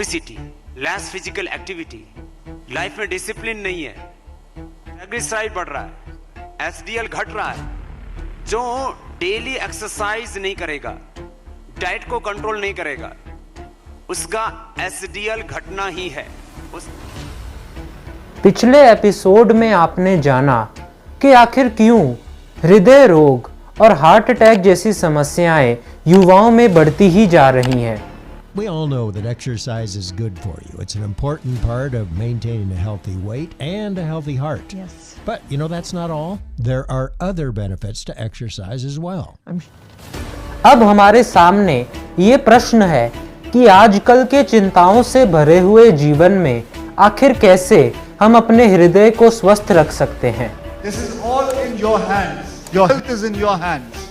Obesity, less physical activity, life में discipline नहीं है, ट्राइग्लिसराइड बढ़ रहा है, एचडीएल घट रहा है। जो डेली एक्सरसाइज नहीं करेगा, डाइट को कंट्रोल नहीं करेगा, उसका एचडीएल घटना ही है। पिछले एपिसोड में आपने जाना कि आखिर क्यों हृदय रोग और हार्ट अटैक जैसी समस्याएं युवाओं में बढ़ती ही जा रही हैं। We all know that exercise is good for you. It's an important part of maintaining a healthy weight and a healthy heart. Yes. But you know that's not all. There are other benefits to exercise as well. अब हमारे सामने ये प्रश्न है कि आजकल के चिंताओं से भरे हुए जीवन में आखिर कैसे हम अपने हृदय को स्वस्थ रख सकते हैं। This is all in your hands. Your health is in your hands.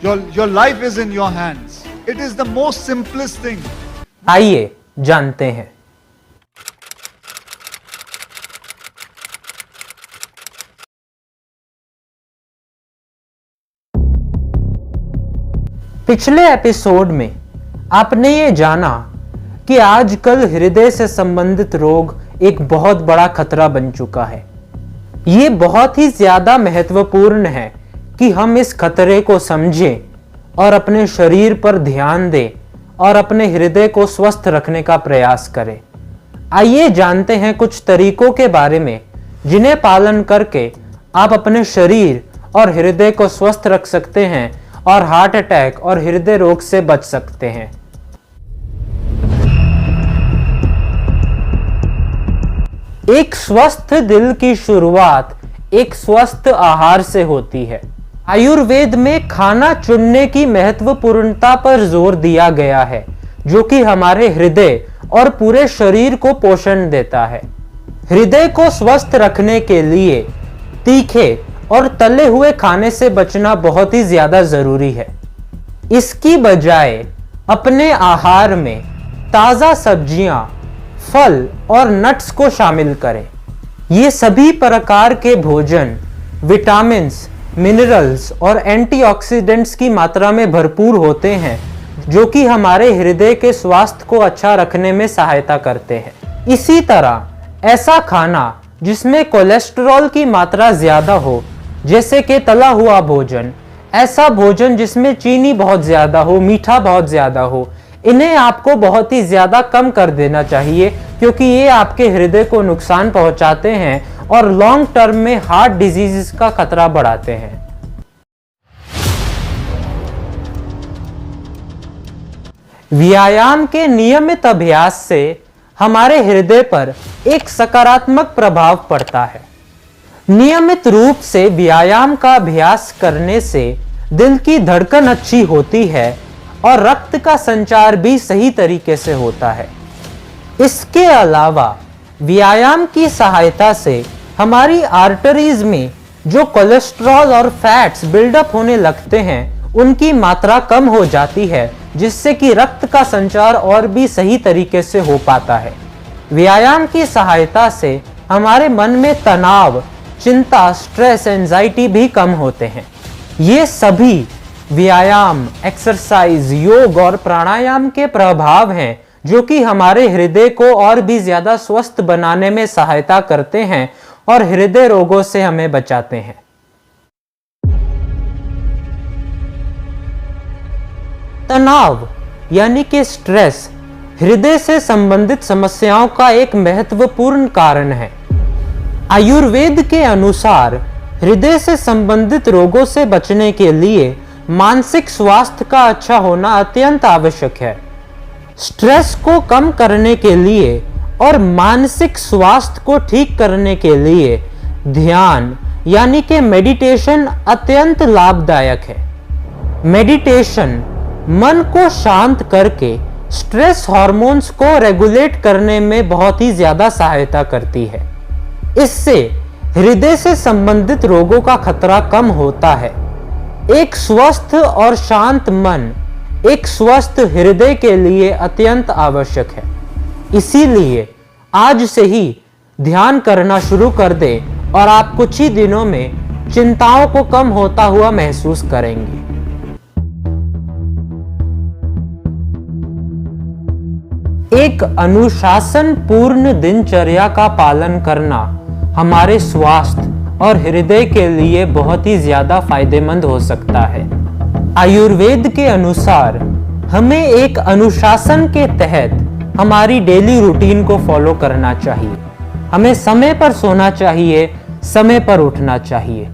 Your life is in your hands. It is the most simplest thing. आइए जानते हैं। पिछले एपिसोड में आपने ये जाना कि आजकल हृदय से संबंधित रोग एक बहुत बड़ा खतरा बन चुका है। ये बहुत ही ज्यादा महत्वपूर्ण है कि हम इस खतरे को समझें और अपने शरीर पर ध्यान दें और अपने हृदय को स्वस्थ रखने का प्रयास करें। आइए जानते हैं कुछ तरीकों के बारे में जिन्हें पालन करके आप अपने शरीर और हृदय को स्वस्थ रख सकते हैं और हार्ट अटैक और हृदय रोग से बच सकते हैं। एक स्वस्थ दिल की शुरुआत एक स्वस्थ आहार से होती है। आयुर्वेद में खाना चुनने की महत्वपूर्णता पर जोर दिया गया है, जो कि हमारे हृदय और पूरे शरीर को पोषण देता है। हृदय को स्वस्थ रखने के लिए तीखे और तले हुए खाने से बचना बहुत ही ज्यादा जरूरी है। इसकी बजाय अपने आहार में ताजा सब्जियां, फल और नट्स को शामिल करें। ये सभी प्रकार के भोजन विटामिन्स, मिनरल्स और एंटीऑक्सीडेंट्स की मात्रा में भरपूर होते हैं, जो कि हमारे हृदय के स्वास्थ्य को अच्छा रखने में सहायता करते हैं। इसी तरह ऐसा खाना जिसमें कोलेस्ट्रॉल की मात्रा ज्यादा हो, जैसे कि तला हुआ भोजन, ऐसा भोजन जिसमें चीनी बहुत ज्यादा हो, मीठा बहुत ज्यादा हो, इन्हें आपको बहुत ही ज्यादा कम कर देना चाहिए, क्योंकि ये आपके हृदय को नुकसान पहुंचाते हैं और लॉन्ग टर्म में हार्ट डिजीज का खतरा बढ़ाते हैं। व्यायाम के नियमित अभ्यास से हमारे हृदय पर एक सकारात्मक प्रभाव पड़ता है। नियमित रूप से व्यायाम का अभ्यास करने से दिल की धड़कन अच्छी होती है और रक्त का संचार भी सही तरीके से होता है। इसके अलावा व्यायाम की सहायता से हमारी आर्टरीज में जो कोलेस्ट्रॉल और फैट्स बिल्डअप होने लगते हैं, उनकी मात्रा कम हो जाती है, जिससे कि रक्त का संचार और भी सही तरीके से हो पाता है। व्यायाम की सहायता से हमारे मन में तनाव, चिंता, स्ट्रेस, एंजाइटी भी कम होते हैं। ये सभी व्यायाम, एक्सरसाइज, योग और प्राणायाम के प्रभाव हैं, जो कि हमारे हृदय को और भी ज्यादा स्वस्थ बनाने में सहायता करते हैं और हृदय रोगों से हमें बचाते हैं। तनाव यानी कि स्ट्रेस हृदय से संबंधित समस्याओं का एक महत्वपूर्ण कारण है। आयुर्वेद के अनुसार हृदय से संबंधित रोगों से बचने के लिए मानसिक स्वास्थ्य का अच्छा होना अत्यंत आवश्यक है। स्ट्रेस को कम करने के लिए और मानसिक स्वास्थ्य को ठीक करने के लिए ध्यान यानी कि मेडिटेशन अत्यंत लाभदायक है। मेडिटेशन मन को शांत करके स्ट्रेस हार्मोन्स को रेगुलेट करने में बहुत ही ज्यादा सहायता करती है। इससे हृदय से संबंधित रोगों का खतरा कम होता है। एक स्वस्थ और शांत मन एक स्वस्थ हृदय के लिए अत्यंत आवश्यक है। इसीलिए आज से ही ध्यान करना शुरू कर दें और आप कुछ ही दिनों में चिंताओं को कम होता हुआ महसूस करेंगे। एक अनुशासन पूर्ण दिनचर्या का पालन करना हमारे स्वास्थ्य और हृदय के लिए बहुत ही ज्यादा फायदेमंद हो सकता है। आयुर्वेद के अनुसार हमें एक अनुशासन के तहत हमारी डेली रूटीन को फॉलो करना चाहिए। हमें समय पर सोना चाहिए, समय पर उठना चाहिए।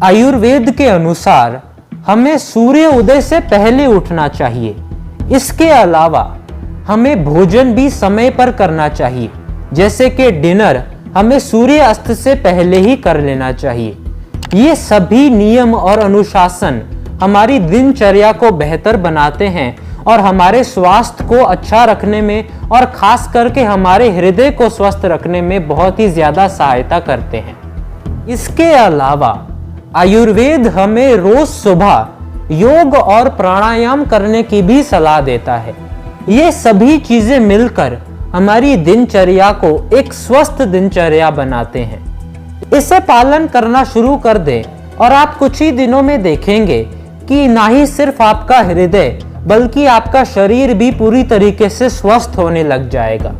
आयुर्वेद के अनुसार हमें सूर्य उदय से पहले उठना चाहिए। इसके अलावा हमें भोजन भी समय पर करना चाहिए, जैसे कि डिनर हमें सूर्य अस्त से पहले ही कर लेना चाहिए। ये सभी नियम और अनुशासन हमारी दिनचर्या को बेहतर बनाते हैं और हमारे स्वास्थ्य को अच्छा रखने में और खास करके हमारे हृदय को स्वस्थ रखने में बहुत ही ज्यादा सहायता करते हैं। इसके अलावा आयुर्वेद हमें रोज सुबह योग और प्राणायाम करने की भी सलाह देता है। ये सभी चीजें मिलकर हमारी दिनचर्या को एक स्वस्थ दिनचर्या बनाते हैं। इसे पालन करना शुरू कर दें और आप कुछ ही दिनों में देखेंगे कि ना ही सिर्फ आपका हृदय बल्कि आपका शरीर भी पूरी तरीके से स्वस्थ होने लग जाएगा।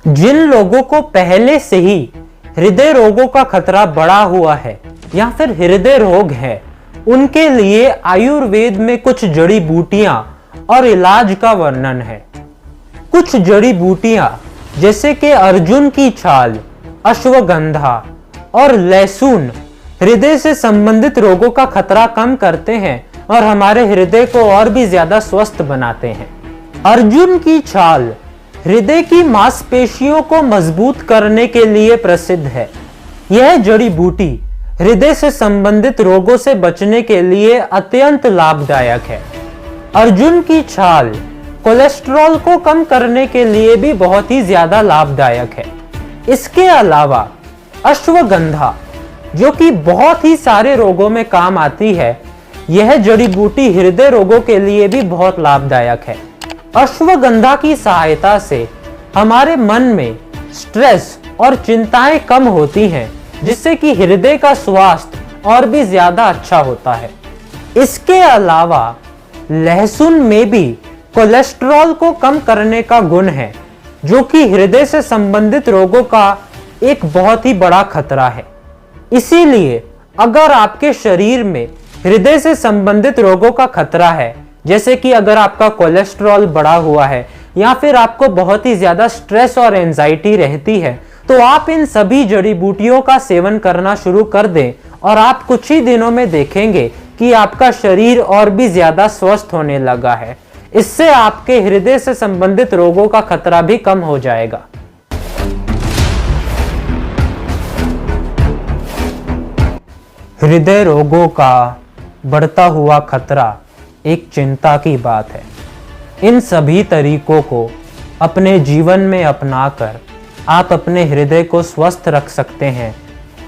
जिन लोगों को पहले से ही हृदय रोगों का खतरा बढ़ा हुआ है या फिर हृदय रोग है, उनके लिए आयुर्वेद में कुछ जड़ी बूटियां और इलाज का वर्णन है। कुछ जड़ी बूटियां जैसे कि अर्जुन की छाल, अश्वगंधा और लहसुन हृदय से संबंधित रोगों का खतरा कम करते हैं और हमारे हृदय को और भी ज्यादा स्वस्थ बनाते हैं। अर्जुन की छाल हृदय की मांसपेशियों को मजबूत करने के लिए प्रसिद्ध है। यह जड़ी बूटी हृदय से संबंधित रोगों से बचने के लिए अत्यंत लाभदायक है। अर्जुन की छाल कोलेस्ट्रॉल को कम करने के लिए भी बहुत ही ज्यादा लाभदायक है। इसके अलावा अश्वगंधा, जो कि बहुत ही सारे रोगों में काम आती है, यह जड़ी बूटी हृदय रोगों के लिए भी बहुत लाभदायक है। अश्वगंधा की सहायता से हमारे मन में स्ट्रेस और चिंताएं कम होती हैं, जिससे कि हृदय का स्वास्थ्य और भी ज्यादा अच्छा होता है। इसके अलावा लहसुन में भी कोलेस्ट्रॉल को कम करने का गुण है, जो कि हृदय से संबंधित रोगों का एक बहुत ही बड़ा खतरा है। इसीलिए अगर आपके शरीर में हृदय से संबंधित रोगों का खतरा है, जैसे कि अगर आपका कोलेस्ट्रॉल बढ़ा हुआ है या फिर आपको बहुत ही ज्यादा स्ट्रेस और एंजाइटी रहती है, तो आप इन सभी जड़ी बूटियों का सेवन करना शुरू कर दें और आप कुछ ही दिनों में देखेंगे कि आपका शरीर और भी ज्यादा स्वस्थ होने लगा है। इससे आपके हृदय से संबंधित रोगों का खतरा भी कम हो जाएगा। हृदय रोगों का बढ़ता हुआ खतरा एक चिंता की बात है। इन सभी तरीकों को अपने जीवन में अपनाकर आप अपने हृदय को स्वस्थ रख सकते हैं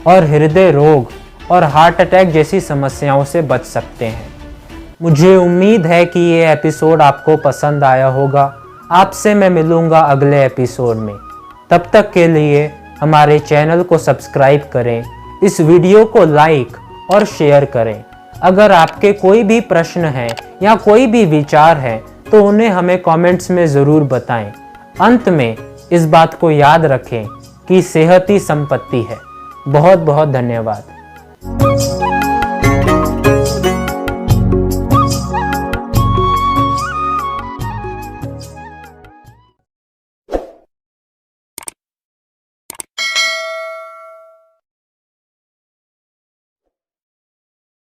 और हृदय रोग और हार्ट अटैक जैसी समस्याओं से बच सकते हैं। मुझे उम्मीद है कि ये एपिसोड आपको पसंद आया होगा। आपसे मैं मिलूंगा अगले एपिसोड में। तब तक के लिए हमारे चैनल को सब्सक्राइब करें, इस वीडियो को लाइक और शेयर करें। अगर आपके कोई भी प्रश्न हैं या कोई भी विचार है तो उन्हें हमें कमेंट्स में ज़रूर बताएं। अंत में इस बात को याद रखें कि सेहत ही संपत्ति है। बहुत बहुत धन्यवाद।